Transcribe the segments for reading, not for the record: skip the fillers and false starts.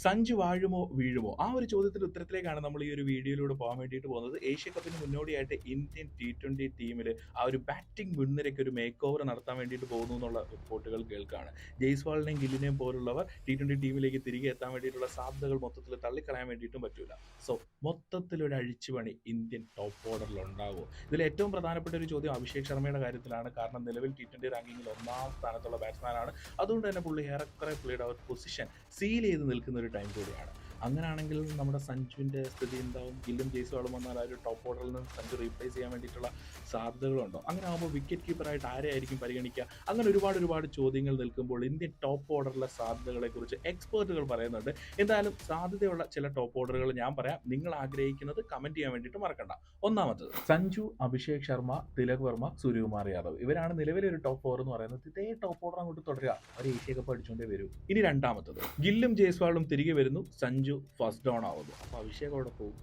സഞ്ജു വാഴുമോ വീഴുമോ ആ ഒരു ചോദ്യത്തിന്റെ ഉത്തരത്തിലേക്കാണ് നമ്മൾ ഈ ഒരു വീഡിയോയിലൂടെ പോകാൻ വേണ്ടിയിട്ട് പോകുന്നത്. ഏഷ്യ കപ്പിന് മുന്നോടിയായിട്ട് ഇന്ത്യൻ T20 ടീമിൽ ആ ഒരു ബാറ്റിംഗ് മുൻനിരയ്ക്ക് ഒരു മേക്ക് ഓവർ നടത്താൻ വേണ്ടിയിട്ട് പോകുന്നു എന്നുള്ള റിപ്പോർട്ടുകൾ കേൾക്കുകയാണ്. ജയ്സ്വാളിനെയും ഗില്ലിനെയും പോലുള്ളവർ T20 ടീമിലേക്ക് തിരികെ എത്താൻ വേണ്ടിയിട്ടുള്ള സാധ്യതകൾ മൊത്തത്തിൽ തള്ളിക്കളയാൻ വേണ്ടിയിട്ടും പറ്റൂല. സോ മൊത്തത്തിലൊരു അഴിച്ചുപണി ഇന്ത്യൻ ടോപ്പ് ഓർഡറിൽ ഉണ്ടാകുമോ? ഇതിൽ ഏറ്റവും പ്രധാനപ്പെട്ട ഒരു ചോദ്യം അഭിഷേക് ശർമ്മയുടെ കാര്യത്തിലാണ്. കാരണം നിലവിൽ T20 റാങ്കിങ്ങിൽ ഒന്നാം സ്ഥാനത്തുള്ള ബാറ്റ്സ്മാനാണ്. അതുകൊണ്ട് തന്നെ ഏറെക്കുറെ പുള്ളിയുടെ ആ ഒരു പൊസിഷൻ സീൽ ചെയ്ത് നിൽക്കുന്ന ഒരു ടൈം കൂടിയാണ്. അങ്ങനെയാണെങ്കിൽ നമ്മുടെ സഞ്ജുവിൻ്റെ സ്ഥിതി എന്താവും? ഗില്ലും ജയ്സ്വാളും വന്നാൽ ആ ഒരു ടോപ്പ് ഓർഡറിൽ നിന്ന് സഞ്ജു റീപ്ലേസ് ചെയ്യാൻ വേണ്ടിയിട്ടുള്ള സാധ്യതകളുണ്ടോ? അങ്ങനെ ആകുമ്പോൾ വിക്കറ്റ് കീപ്പറായിട്ട് ആരെയായിരിക്കും പരിഗണിക്കുക? അങ്ങനെ ഒരുപാട് ചോദ്യങ്ങൾ നിൽക്കുമ്പോൾ ഇന്ത്യൻ ടോപ്പ് ഓർഡറിലെ സാധ്യതകളെക്കുറിച്ച് എക്സ്പേർട്ടുകൾ പറയുന്നുണ്ട്. എന്തായാലും സാധ്യതയുള്ള ചില ടോപ്പ് ഓർഡറുകൾ ഞാൻ പറയാം. നിങ്ങൾ ആഗ്രഹിക്കുന്നത് കമന്റ് ചെയ്യാൻ വേണ്ടിയിട്ട് മറക്കണ്ട. ഒന്നാമത്തത് സഞ്ജു, അഭിഷേക് ശർമ്മ, തിലക് വർമ്മ, സൂര്യകുമാർ യാദവ്. ഇവരാണ് നിലവിലെ ഒരു ടോപ്പ് ഓവർ എന്ന് പറയുന്നത്. ഇതേ ടോപ്പ് ഓർഡർ അങ്ങോട്ട് തുടരുക, അവർ ഏഷ്യ കപ്പ് അടിച്ചുകൊണ്ടേ വരും. ഇനി രണ്ടാമത്തത് ഗില്ലും ജയ്സ്വാളും തിരികെ വരുന്നു, സഞ്ജു ഫസ്റ്റ് ഡൗൺ ആവുന്നു. അപ്പൊ അഭിഷേക് അവിടെ പോകും.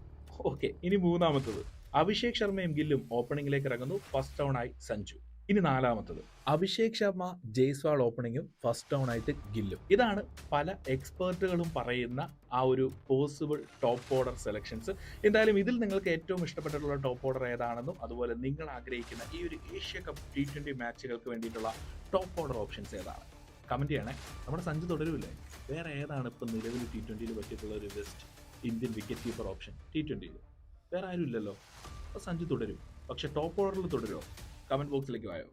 ഓക്കെ. ഇനി മൂന്നാമത്തത് അഭിഷേക് ശർമ്മയും ഗില്ലും ഓപ്പണിംഗിലേക്ക് ഇറങ്ങുന്നു, ഫസ്റ്റ് ഡൗൺ ആയി സഞ്ജു. ഇനി നാലാമത്തത് അഭിഷേക് ശർമ്മ, ജയ്സ്വാൾ ഓപ്പണിങ്ങും ഫസ്റ്റ് ഡൗൺ ആയിട്ട് ഗില്ലും. ഇതാണ് പല എക്സ്പേർട്ടുകളും പറയുന്ന ആ ഒരു പോസിബിൾ ടോപ്പ് ഓർഡർ സെലക്ഷൻസ്. എന്തായാലും ഇതിൽ നിങ്ങൾക്ക് ഏറ്റവും ഇഷ്ടപ്പെട്ടിട്ടുള്ള ടോപ്പ് ഓർഡർ ഏതാണെന്നും അതുപോലെ നിങ്ങൾ ആഗ്രഹിക്കുന്ന ഈ ഒരു ഏഷ്യ കപ്പ് T20 മാച്ചുകൾക്ക് വേണ്ടിയിട്ടുള്ള ടോപ്പ് ഓർഡർ ഓപ്ഷൻസ് ഏതാണ്? കമന്റ് ചെയ്യണേ. നമ്മുടെ സഞ്ജു തുടരുമില്ലേ? വേറെ ഏതാണ് ഇപ്പം നിലവിൽ T20 പറ്റിയിട്ടുള്ള ഒരു best Indian wicket keeper option T20? വേറെ ആരും ഇല്ലല്ലോ. അപ്പോൾ സഞ്ജു തുടരും. പക്ഷെ ടോപ്പ് ഓർഡറിൽ തുടരുമോ? കമന്റ് ബോക്സിലേക്ക് വായോ.